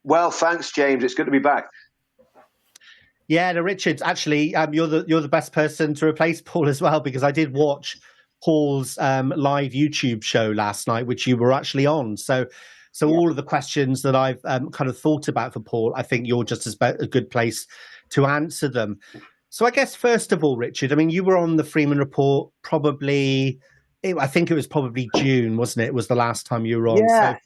Well, thanks, James. It's good to be back. Yeah, no, Richard, actually, you're the best person to replace Paul as well, because I did watch Paul's live YouTube show last night, which you were actually on. So all of the questions that I've kind of thought about for Paul, I think you're just a good place to answer them. So I guess, first of all, Richard, I mean, you were on the Freeman Report I think it was probably June, wasn't it? It was the last time you were on. Yeah. So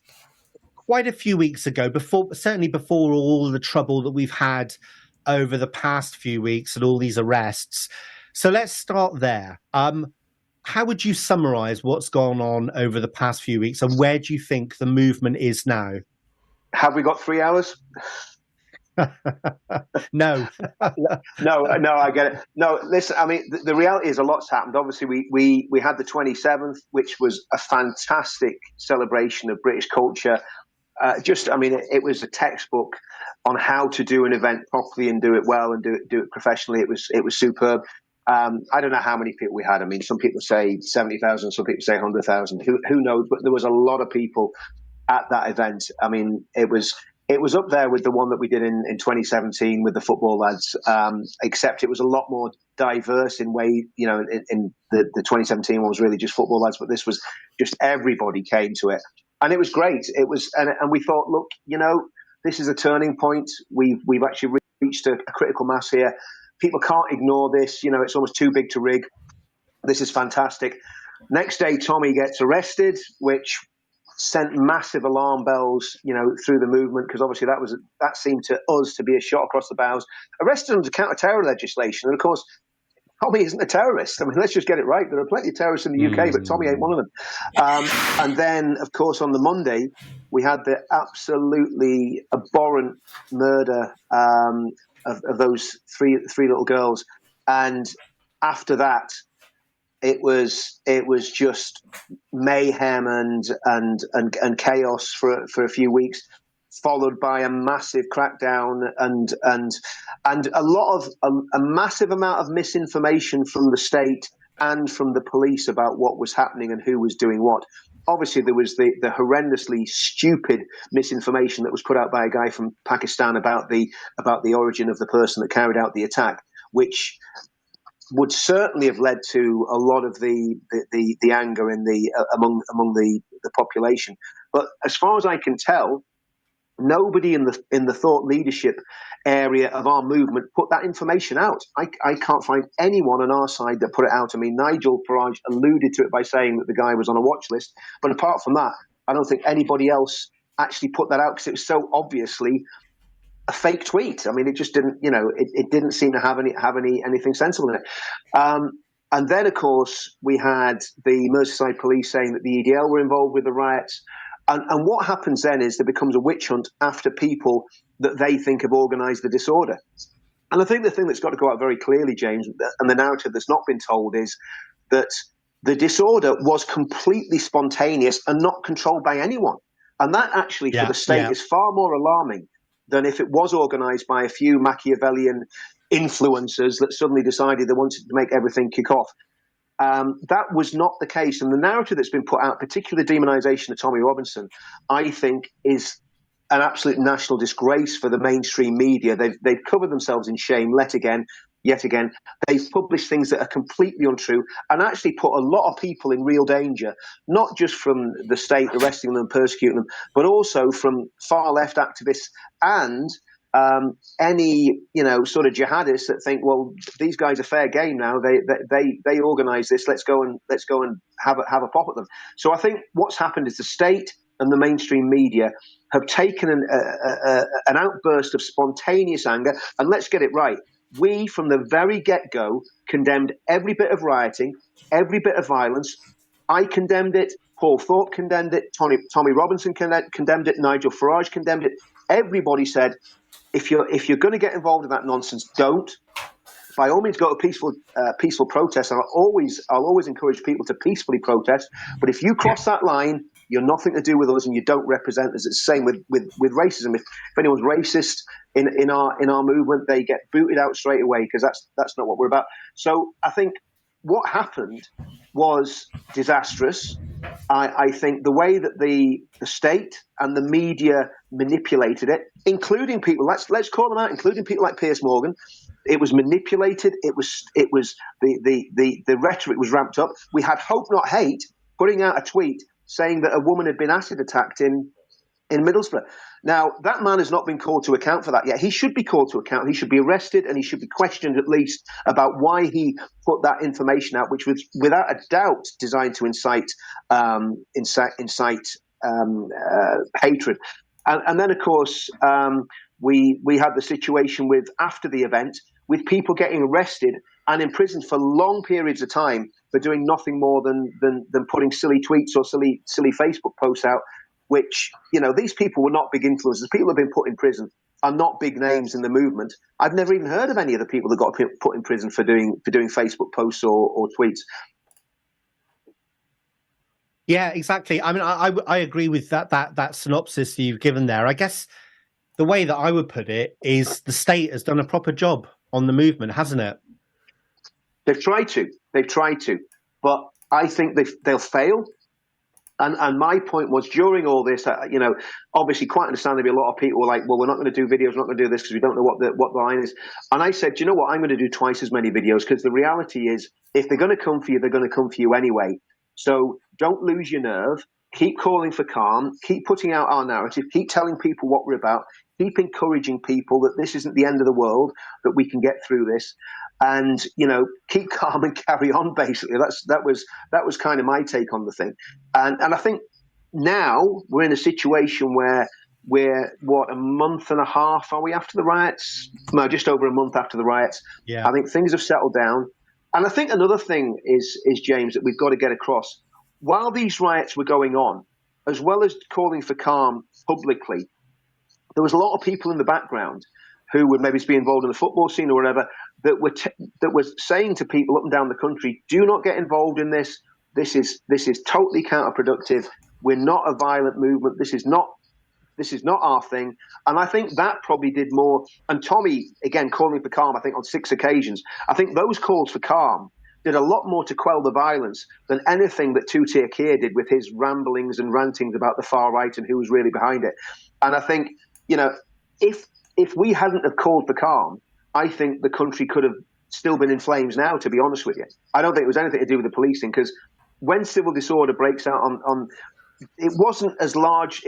quite a few weeks ago, certainly before all the trouble that we've had over the past few weeks and all these arrests. So let's start there. How would you summarize what's gone on over the past few weeks, and where do you think the movement is now? Have we got 3 hours? No. No, I get it. No, listen, I mean, the reality is a lot's happened. Obviously, we had the 27th, which was a fantastic celebration of British culture. It was a textbook on how to do an event properly and do it well and do it professionally. It was superb. I don't know how many people we had. I mean, some people say 70,000, some people say 100,000. Who knows? But there was a lot of people at that event. I mean, it was up there with the one that we did in 2017 with the football lads, except it was a lot more diverse in way. You know, in the 2017 one was really just football lads, but this was just everybody came to it. And it was great. It was, and we thought, look, you know, this is a turning point. We've actually reached a critical mass here. People can't ignore this. You know, it's almost too big to rig. This is fantastic. Next day, Tommy gets arrested, which sent massive alarm bells, you know, through the movement, because obviously that seemed to us to be a shot across the bows. Arrested under counter-terror legislation, and of course, Tommy isn't a terrorist. I mean, let's just get it right. There are plenty of terrorists in the UK, but Tommy ain't one of them. And then, of course, on the Monday, we had the absolutely abhorrent murder of those three little girls. And after that, it was just mayhem and chaos for a few weeks, followed by a massive crackdown and a massive amount of misinformation from the state and from the police about what was happening and who was doing what. Obviously, there was the horrendously stupid misinformation that was put out by a guy from Pakistan about the origin of the person that carried out the attack, which would certainly have led to a lot of the anger in among the population. But as far as I can tell, nobody in the thought leadership area of our movement put that information out. I can't find anyone on our side that put it out. I mean, Nigel Farage alluded to it by saying that the guy was on a watch list. But apart from that, I don't think anybody else actually put that out, because it was so obviously a fake tweet. I mean, it just didn't, you know, it didn't seem to have anything sensible in it. And then, of course, we had the Merseyside police saying that the EDL were involved with the riots. And what happens then is there becomes a witch hunt after people that they think have organised the disorder. And I think the thing that's got to go out very clearly, James, and the narrative that's not been told, is that the disorder was completely spontaneous and not controlled by anyone. And that actually, for the state, is far more alarming than if it was organised by a few Machiavellian influencers that suddenly decided they wanted to make everything kick off. That was not the case. And the narrative that's been put out, particularly the demonisation of Tommy Robinson, I think is an absolute national disgrace for the mainstream media. They've covered themselves in shame yet again. They've published things that are completely untrue and actually put a lot of people in real danger, not just from the state arresting them and persecuting them, but also from far left activists and any, you know, sort of jihadists that think, well, these guys are fair game now. They organise this. Let's go and have a pop at them. So I think what's happened is the state and the mainstream media have taken an outburst of spontaneous anger, and let's get it right. We, from the very get-go, condemned every bit of rioting, every bit of violence. I condemned it. Paul Thorpe condemned it. Tommy Robinson condemned it. Nigel Farage condemned it. Everybody said, if you're going to get involved in that nonsense, don't. By all means, go to peaceful protest. And I'll always encourage people to peacefully protest. But if you cross that line, you're nothing to do with us, and you don't represent us. It's the same with racism. If anyone's racist in our movement, they get booted out straight away, because that's not what we're about. So I think what happened was disastrous. I think the way that the state and the media manipulated it, including people, let's call them out, including people like Piers Morgan, it was manipulated. It was the rhetoric was ramped up. We had Hope Not Hate putting out a tweet saying that a woman had been acid attacked in Middlesbrough. Now, that man has not been called to account for that yet. He should be called to account. He should be arrested, and he should be questioned at least about why he put that information out, which was without a doubt designed to incite hatred. And then, of course, we had the situation with after the event with people getting arrested and imprisoned for long periods of time for doing nothing more than putting silly tweets or silly Facebook posts out. Which, these people were not big influencers. People who have been put in prison are not big names in the movement. I've never even heard of any of the people that got put in prison for doing Facebook posts or tweets. Yeah, exactly. I mean, I agree with that synopsis that you've given there. I guess the way that I would put it is the state has done a proper job on the movement, hasn't it? They've tried to, but I think they'll fail. And my point was, during all this, obviously quite understandably, a lot of people were like, well, we're not going to do videos, we're not going to do this because we don't know what the line is. And I said, you know what, I'm going to do twice as many videos, because the reality is, if they're going to come for you, they're going to come for you anyway. So don't lose your nerve. Keep calling for calm. Keep putting out our narrative. Keep telling people what we're about. Keep encouraging people that this isn't the end of the world, that we can get through this. And keep calm and carry on. Basically, that was kind of my take on the thing. And I think now we're in a situation where we're a month and a half are we after the riots? No, just over a month after the riots. Yeah. I think things have settled down. And I think another thing is James, that we've got to get across. While these riots were going on, as well as calling for calm publicly, there was a lot of people in the background who would maybe be involved in the football scene or whatever, that were saying to people up and down the country, do not get involved in this. This is totally counterproductive. We're not a violent movement. This is not our thing. And I think that probably did more. And Tommy, again, calling for calm, I think on 6 occasions. I think those calls for calm did a lot more to quell the violence than anything that Tutir Keir did with his ramblings and rantings about the far right and who was really behind it. And I think, if we hadn't have called for calm, I think the country could have still been in flames now, to be honest with you. I don't think it was anything to do with the policing, because when civil disorder breaks out on it wasn't as large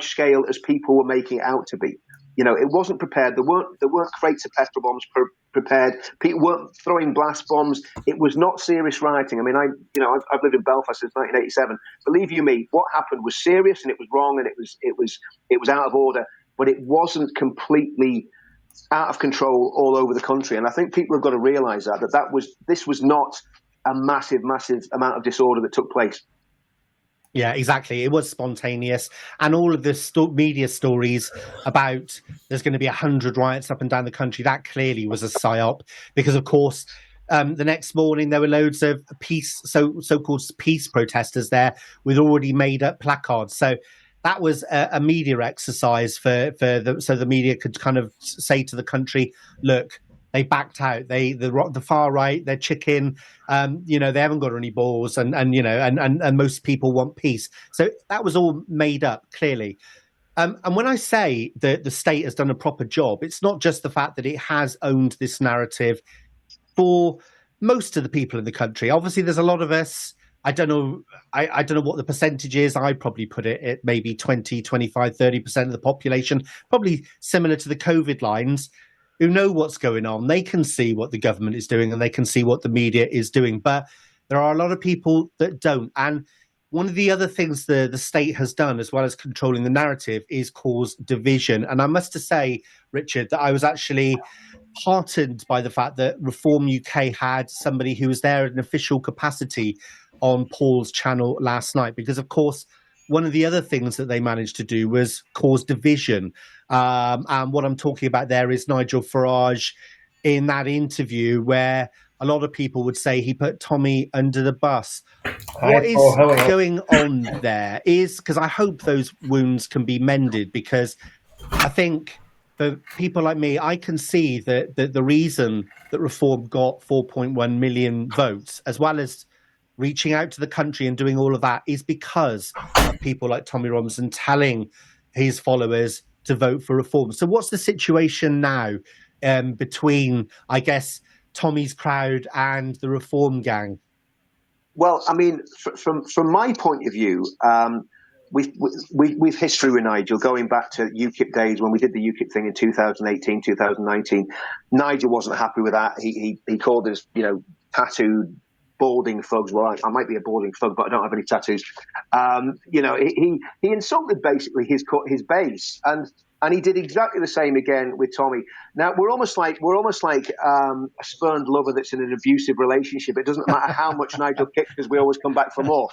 scale as people were making it out to be. It wasn't prepared. There weren't crates of petrol bombs prepared. People weren't throwing blast bombs. It was not serious rioting. I mean, I've lived in Belfast since 1987. Believe you me, what happened was serious, and it was wrong, and it was out of order. But it wasn't completely out of control all over the country. And I think people have got to realise this was not a massive amount of disorder that took place. Yeah, exactly. It was spontaneous. And all of the media stories about there's going to be 100 riots up and down the country, that clearly was a psyop, because, of course, the next morning there were loads of so-called peace protesters there with already made up placards. So that was a media exercise so the media could kind of say to the country, look, they backed out. The far right, they're chicken. They haven't got any balls, and most people want peace. So that was all made up, clearly. And when I say that the state has done a proper job, it's not just the fact that it has owned this narrative for most of the people in the country. Obviously, there's a lot of us. I don't know what the percentage is. I'd probably put it at maybe 20, 25, 30% of the population, probably similar to the COVID lines, who know what's going on. They can see what the government is doing and they can see what the media is doing. But there are a lot of people that don't. And one of the other things the state has done, as well as controlling the narrative, is cause division. And I must say, Richard, that I was actually heartened by the fact that Reform UK had somebody who was there in an official capacity on Paul's channel last night, because, of course, one of the other things that they managed to do was cause division. And what I'm talking about there is Nigel Farage in that interview where a lot of people would say he put Tommy under the bus. What is going on there is, because I hope those wounds can be mended, because I think for people like me, I can see that the reason that Reform got 4.1 million votes, as well as reaching out to the country and doing all of that is because of people like Tommy Robinson telling his followers to vote for reform. So what's the situation now between, I guess, Tommy's crowd and the reform gang? Well, I mean, from my point of view, we've history with Nigel going back to UKIP days when we did the UKIP thing in 2018, 2019. Nigel wasn't happy with that. He called us, tattooed, balding thugs. Well, I might be a balding thug, but I don't have any tattoos. He insulted basically his base, and he did exactly the same again with Tommy. Now we're almost like a spurned lover that's in an abusive relationship. It doesn't matter how much Nigel kicks because we always come back for more.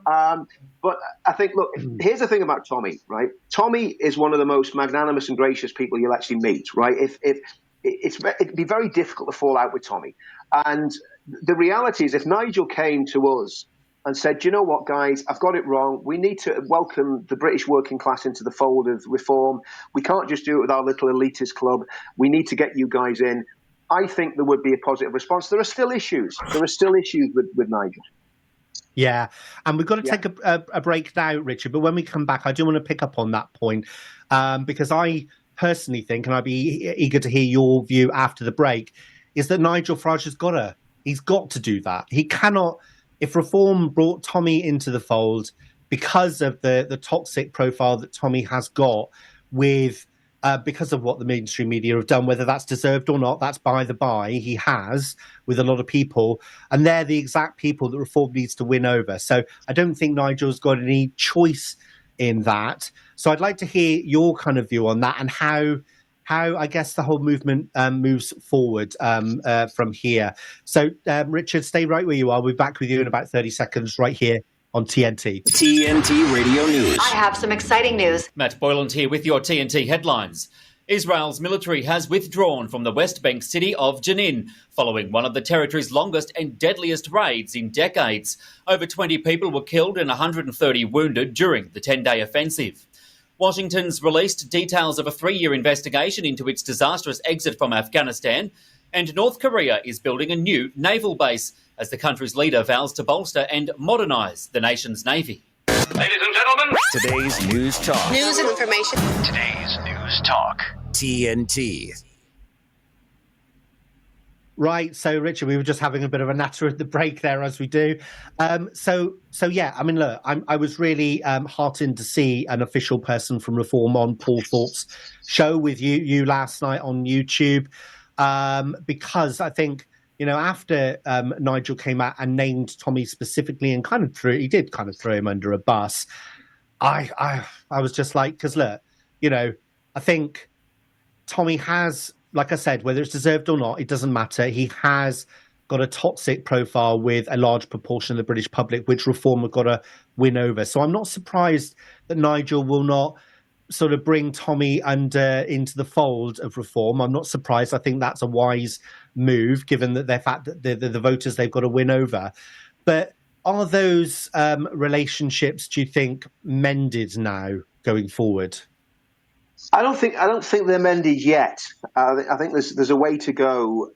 But I think, look, here's the thing about Tommy, right? Tommy is one of the most magnanimous and gracious people you'll actually meet, right? It'd be very difficult to fall out with Tommy. And the reality is, if Nigel came to us and said, you know what, guys, I've got it wrong. We need to welcome the British working class into the fold of reform. We can't just do it with our little elitist club. We need to get you guys in. I think there would be a positive response. There are still issues. With Nigel. Yeah, and we've got to take a break now, Richard. But when we come back, I do want to pick up on that point because I personally think, and I'd be eager to hear your view after the break, is that Nigel Farage he's got to do that. He cannot, if reform brought Tommy into the fold because of the toxic profile that Tommy has got with because of what the mainstream media have done, whether that's deserved or not, that's by the by, he has with a lot of people. And they're the exact people that reform needs to win over. So I don't think Nigel's got any choice in that. So I'd like to hear your kind of view on that and how I guess the whole movement moves forward from here. So Richard, stay right where you are. We'll be back with you in about 30 seconds right here on TNT. TNT Radio News. I have some exciting news. Matt Boyland here with your TNT headlines. Israel's military has withdrawn from the West Bank city of Jenin following one of the territory's longest and deadliest raids in decades. Over 20 people were killed and 130 wounded during the 10-day offensive. Washington's released details of a 3-year investigation into its disastrous exit from Afghanistan, and North Korea is building a new naval base as the country's leader vows to bolster and modernise the nation's navy. Ladies and gentlemen, today's news talk. News and information. Today's news talk. TNT. Right, so Richard, we were just having a bit of a natter at the break there, as we do. So yeah, I mean, look, I was really heartened to see an official person from Reform on Paul Thorpe's show with you last night on YouTube, because I think, after Nigel came out and named Tommy specifically and he did kind of throw him under a bus. I was just like, because look, I think Tommy has, like I said, whether it's deserved or not, it doesn't matter. He has got a toxic profile with a large proportion of the British public, which Reform have got to win over. So I'm not surprised that Nigel will not sort of bring Tommy into the fold of Reform. I'm not surprised. I think that's a wise move, given that the fact that the voters they've got to win over. But are those relationships, do you think, mended now going forward? I don't think they're mended yet. I think there's a way to go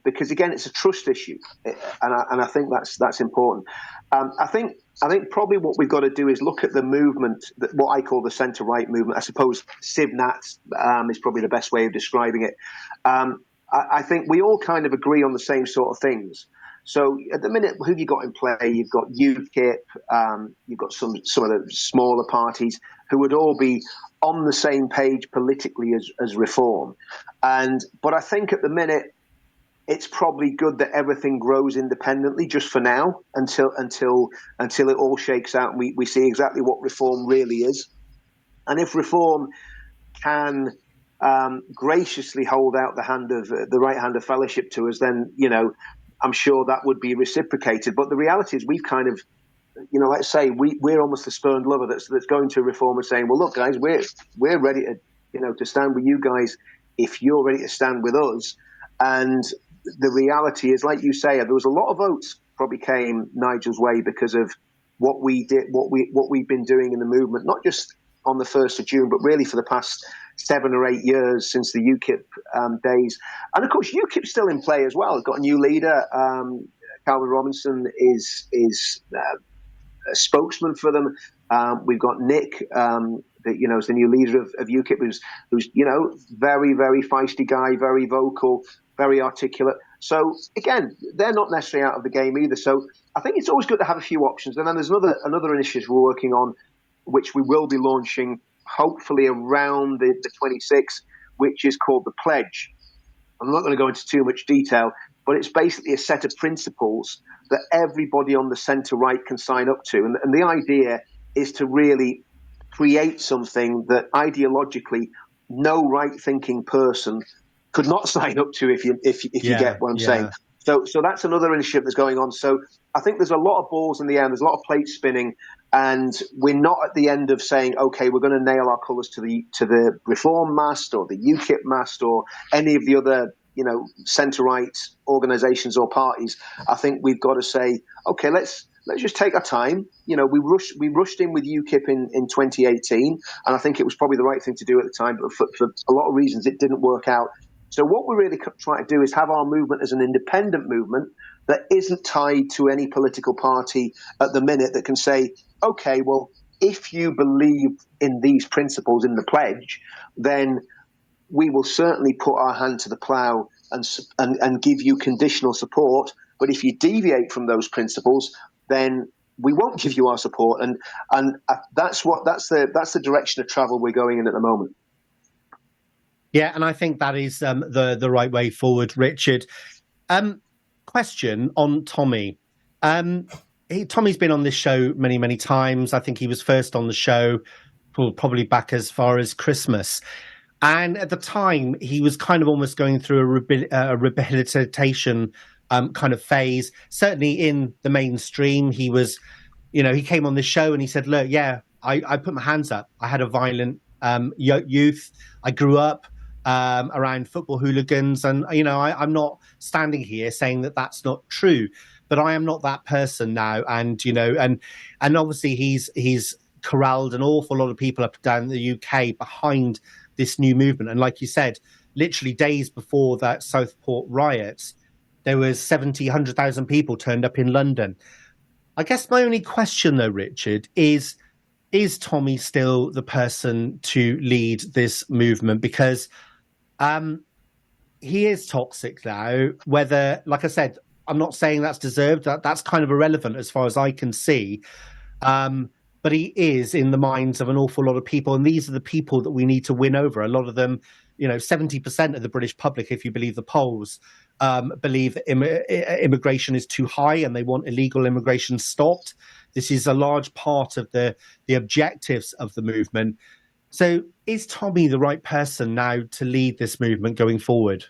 because again, it's a trust issue, and I think that's important. I think probably what we've got to do is look at the movement, what I call the centre-right movement. I suppose Civ Nats is probably the best way of describing it. I think we all kind of agree on the same sort of things. So at the minute, who have you got in play? You've got UKIP, you've got some of the smaller parties who would all be on the same page politically as Reform. But I think at the minute, it's probably good that everything grows independently just for now until it all shakes out and we see exactly what Reform really is. And if Reform can graciously hold out the right hand of fellowship to us, then, I'm sure that would be reciprocated. But the reality is we've kind of, let's say we're almost the spurned lover that's going to Reform and saying, well, look, guys, we're ready to stand with you guys if you're ready to stand with us. And the reality is, like you say, there was a lot of votes probably came Nigel's way because of what we did, what we've been doing in the movement, not just on the 1st of June, but really for the past 7 or 8 years since the UKIP days. And of course, UKIP's still in play as well. It's got a new leader, Calvin Robinson is a spokesman for them. We've got Nick, is the new leader of UKIP, who's very, very feisty guy, very vocal, very articulate. So again, they're not necessarily out of the game either. So I think it's always good to have a few options. And then there's another initiative we're working on, which we will be launching hopefully around the 26th, which is called the Pledge. I'm not going to go into too much detail, but it's basically a set of principles that everybody on the centre-right can sign up to. And the idea is to really create something that ideologically no right-thinking person could not sign up to, if you get what I'm saying. So that's another initiative that's going on. So I think there's a lot of balls in the air. There's a lot of plates spinning, and we're not at the end of saying, okay, we're going to nail our colours to the Reform mast or the UKIP mast or any of the other centre-right organisations or parties. I think we've got to say, okay, let's just take our time. We rushed in with UKIP in 2018, and I think it was probably the right thing to do at the time, but for a lot of reasons it didn't work out. So what we're really trying to do is have our movement as an independent movement that isn't tied to any political party at the minute, that can say, okay, well, if you believe in these principles in the pledge, then we will certainly put our hand to the plough and give you conditional support. But if you deviate from those principles, then we won't give you our support. And that's the direction of travel we're going in at the moment. Yeah, and I think that is the right way forward, Richard. Question on Tommy. Tommy's been on this show many, many times. I think he was first on the show probably back as far as Christmas. And at the time, he was kind of almost going through a rehabilitation kind of phase. Certainly in the mainstream, he was, he came on the show and he said, look, yeah, I put my hands up. I had a violent youth. I grew up around football hooligans. And, I'm not standing here saying that that's not true, but I am not that person now. And, and obviously he's corralled an awful lot of people up and down the UK behind this new movement. And like you said, literally days before that Southport riots, there was 100,000 people turned up in London. I guess my only question though, Richard, is Tommy still the person to lead this movement? Because he is toxic now, whether, like I said, I'm not saying that's deserved. That's kind of irrelevant as far as I can see. But he is in the minds of an awful lot of people. And these are the people that we need to win over. A lot of them, 70% of the British public, if you believe the polls, believe that immigration is too high and they want illegal immigration stopped. This is a large part of the objectives of the movement. So is Tommy the right person now to lead this movement going forward?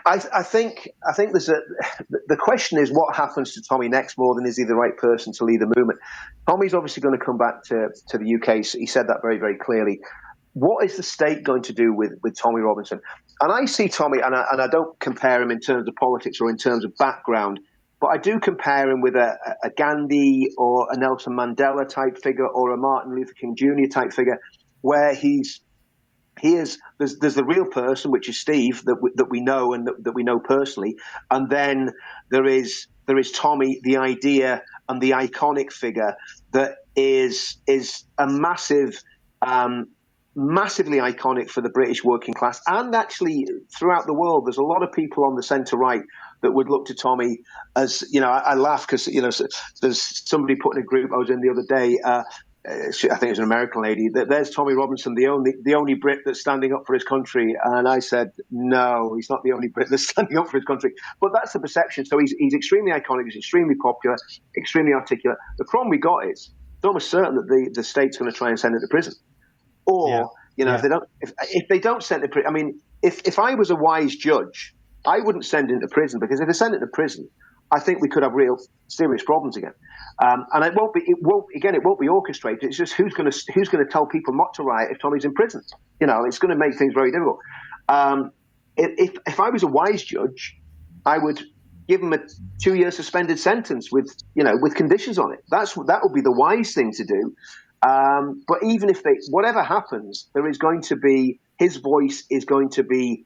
I think there's the question is what happens to Tommy next more than is he the right person to lead the movement. Tommy's obviously going to come back to the UK. So he said that very, very clearly. What is the state going to do with Tommy Robinson? And I see Tommy, and I don't compare him in terms of politics or in terms of background, but I do compare him with a Gandhi or a Nelson Mandela type figure or a Martin Luther King Jr. type figure, where there's the real person, which is Steve, that we know and that we know personally, and then there is Tommy, the idea and the iconic figure that is a massively iconic for the British working class, and actually throughout the world. There's a lot of people on the centre right that would look to Tommy as, I laugh because there's somebody put in a group I was in the other day. I think it was an American lady. There's Tommy Robinson, the only Brit that's standing up for his country. And I said, no, he's not the only Brit that's standing up for his country. But that's the perception. So he's extremely iconic. He's extremely popular, extremely articulate. The problem we got is it's almost certain that the state's going to try and send him to prison. Or if they don't send him to prison. I mean, if I was a wise judge, I wouldn't send him to prison, because if they send him to prison, I think we could have real serious problems again. And it won't be orchestrated. It's just who's going to tell people not to riot if Tommy's in prison. It's going to make things very difficult. If I was a wise judge, I would give him a 2-year suspended sentence with conditions on it. That would be the wise thing to do. But even if whatever happens, there is going to be, his voice is going to be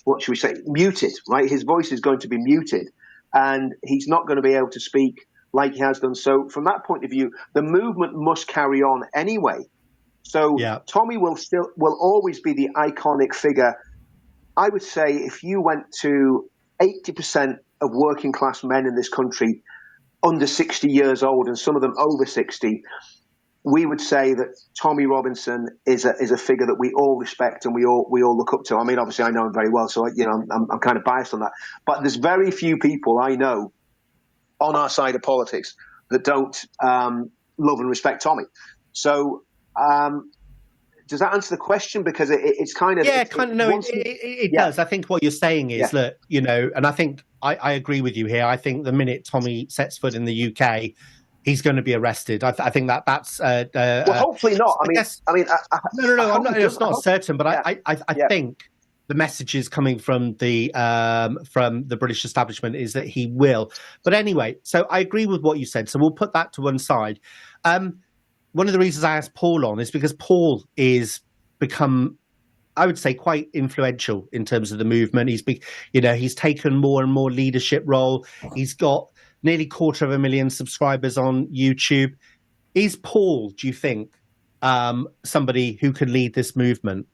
what should we say, muted, right? His voice is going to be muted, and he's not going to be able to speak like he has done. So from that point of view, the movement must carry on anyway. So Tommy will always be the iconic figure. I would say if you went to 80% of working class men in this country under 60 years old, and some of them over 60, we would say that Tommy Robinson is a figure that we all respect and we all look up to. I mean, obviously I know him very well, so I'm kind of biased on that. But there's very few people I know on our side of politics that don't love and respect Tommy. So does that answer the question? Because it's kind of it does. I think what you're saying is that and I think I agree with you here. I think the minute Tommy sets foot in the UK, he's going to be arrested. I think that's. Well, hopefully not. No. I'm not. It's not certain, but I think the messages coming from the British establishment is that he will. But anyway, so I agree with what you said. So we'll put that to one side. One of the reasons I asked Paul on is because Paul is become, I would say, quite influential in terms of the movement. He's taken more and more leadership role. He's got nearly 250,000 subscribers on YouTube. Is Paul, do you think, somebody who could lead this movement?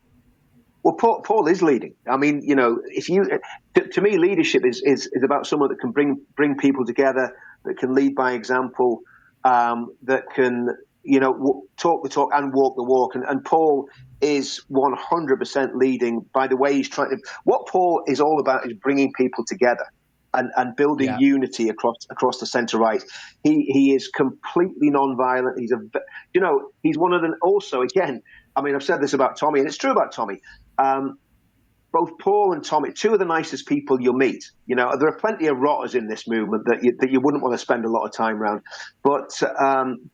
Well, Paul is leading. I mean, if you, to me, leadership is about someone that can bring people together, that can lead by example, that can, talk the talk and walk the walk. And Paul is 100% leading by the way he's trying to. What Paul is all about is bringing people together and building unity across the centre right. He is completely non-violent. He's one of the. Also, again, I mean, I've said this about Tommy, and it's true about Tommy. Both Paul and Tommy, two of the nicest people you'll meet. There are plenty of rotters in this movement that you wouldn't want to spend a lot of time around. But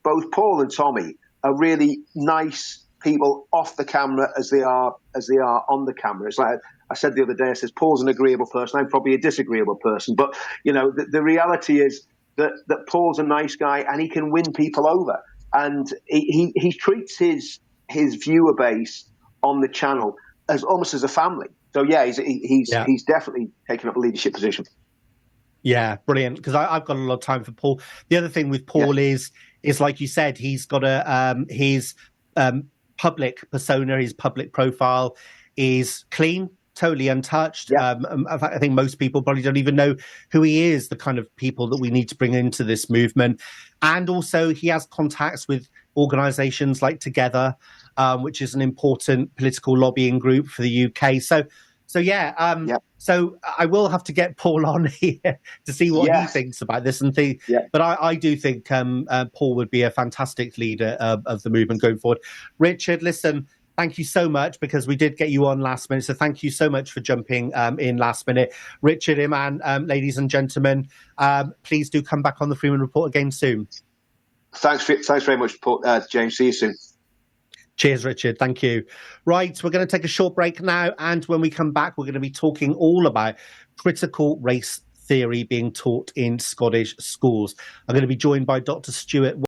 both Paul and Tommy are really nice people off the camera as they are on the camera. It's like I said the other day, I said, Paul's an agreeable person. I'm probably a disagreeable person. But, the reality is that Paul's a nice guy and he can win people over. And he treats his viewer base on the channel as almost as a family. So he's definitely taken up a leadership position. Yeah, brilliant. Because I've got a lot of time for Paul. The other thing with Paul is like you said, he's got his public persona, his public profile is clean, totally untouched. I think most people probably don't even know who he is, the kind of people that we need to bring into this movement. And also he has contacts with organisations like Together, which is an important political lobbying group for the UK. So I will have to get Paul on here to see what he thinks about this and think. But I do think Paul would be a fantastic leader of the movement going forward. Richard, listen, thank you so much, because we did get you on last minute. So thank you so much for jumping in last minute. Richard, Iman, ladies and gentlemen, please do come back on the Freeman Report again soon. Thanks very much, Paul, James. See you soon. Cheers, Richard. Thank you. Right, we're going to take a short break now. And when we come back, we're going to be talking all about critical race theory being taught in Scottish schools. I'm going to be joined by Dr. Stuart